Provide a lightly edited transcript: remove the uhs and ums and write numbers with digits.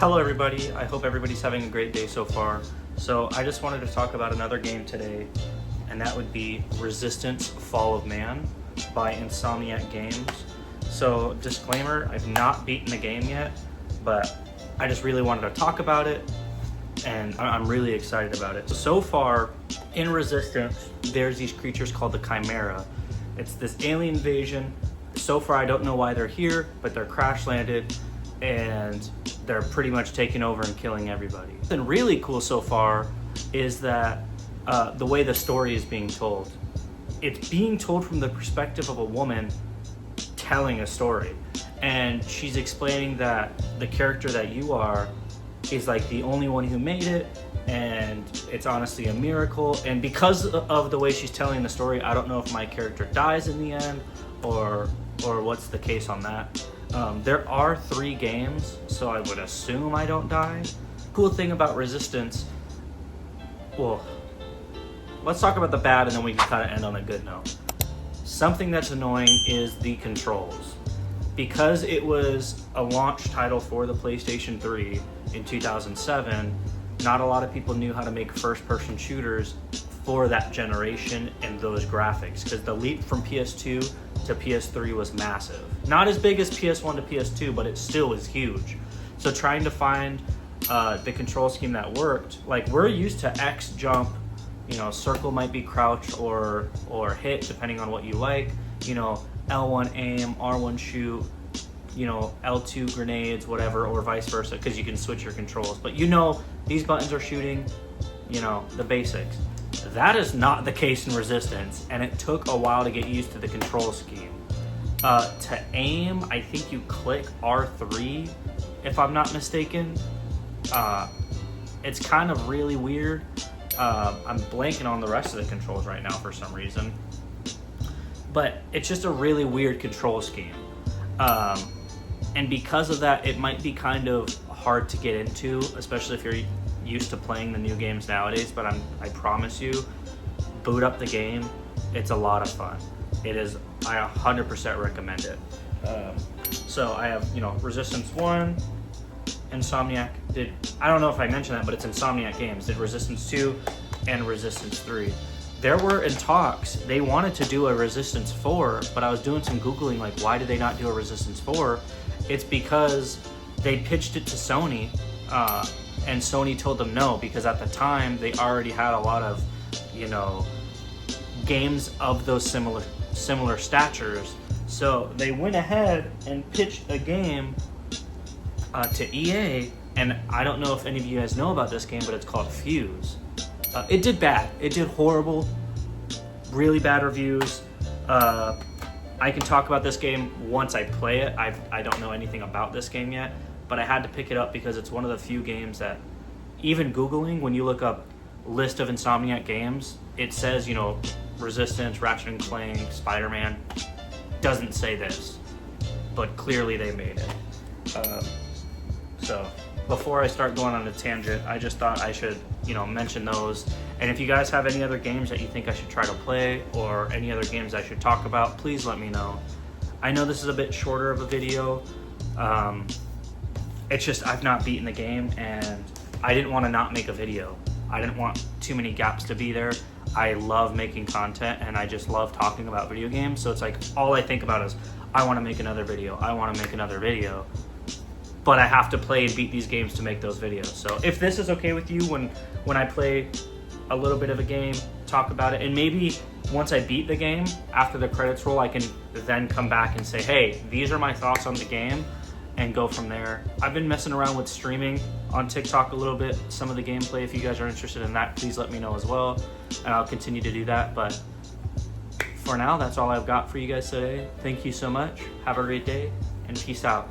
Hello everybody, I hope everybody's having a great day so far. So I just wanted to talk about another game today, and that would be Resistance Fall of Man by Insomniac Games. So disclaimer, I've not beaten the game yet, but I just really wanted to talk about it, and I'm really excited about it. So far, in Resistance, there's these creatures called the Chimera. It's this alien invasion. So far, I don't know why they're here, but they're crash landed, and they're pretty much taking over and killing everybody. And really cool so far is that the way the story is being told. It's being told from the perspective of a woman telling a story. And she's explaining that the character that you are is like the only one who made it, and it's honestly a miracle. And because of the way she's telling the story, I don't know if my character dies in the end or what's the case on that. There are 3 games, so I would assume I don't die. Cool thing about Resistance, well, let's talk about the bad and then we can kind of end on a good note. Something that's annoying is the controls. Because it was a launch title for the PlayStation 3 in 2007, not a lot of people knew how to make first-person shooters for that generation and those graphics, because the leap from PS2 to PS3 was massive. Not as big as PS1 to PS2, but it still was huge. So trying to find the control scheme that worked, like we're used to X jump, circle might be crouch or hit depending on what you like, L1 aim, R1 shoot, L2 grenades, whatever, or vice versa, because you can switch your controls. But these buttons are shooting, the basics. That is not the case in Resistance, and it took a while to get used to the control scheme. To aim, I think you click R3, if I'm not mistaken. It's kind of really weird. I'm blanking on the rest of the controls right now for some reason. But it's just a really weird control scheme. And because of that, it might be kind of hard to get into, especially if you're used to playing the new games nowadays. But I promise you, boot up the game. It's a lot of fun. It is. I 100% recommend it. So I have, Resistance 1, Insomniac did, I don't know if I mentioned that, but it's Insomniac Games, did Resistance 2 and Resistance 3. There were in talks, they wanted to do a Resistance 4, but I was doing some Googling, like, why did they not do a Resistance 4? It's because they pitched it to Sony, and Sony told them no, because at the time, they already had a lot of, games of those similar statures. So they went ahead and pitched a game to EA, and I don't know if any of you guys know about this game, but it's called Fuse. It did bad. It did horrible, really bad reviews. I can talk about this game once I play it. I don't know anything about this game yet, but I had to pick it up because it's one of the few games that, even Googling, when you look up list of Insomniac games, it says, Resistance, Ratchet & Clank, Spider-Man. Doesn't say this, but clearly they made it. So before I start going on a tangent, I just thought I should, mention those. And if you guys have any other games that you think I should try to play, or any other games I should talk about, please let me know. I know this is a bit shorter of a video. It's just I've not beaten the game, and I didn't want to not make a video. I didn't want too many gaps to be there. I love making content, and I just love talking about video games. So it's like all I think about is I want to make another video. I want to make another video. But I have to play and beat these games to make those videos. So if this is okay with you, when I play a little bit of a game, talk about it, and maybe once I beat the game, after the credits roll, I can then come back and say, hey, these are my thoughts on the game, and go from there. I've been messing around with streaming on TikTok a little bit, some of the gameplay. If you guys are interested in that, please let me know as well, and I'll continue to do that. But for now, that's all I've got for you guys today. Thank you so much. Have a great day, and peace out.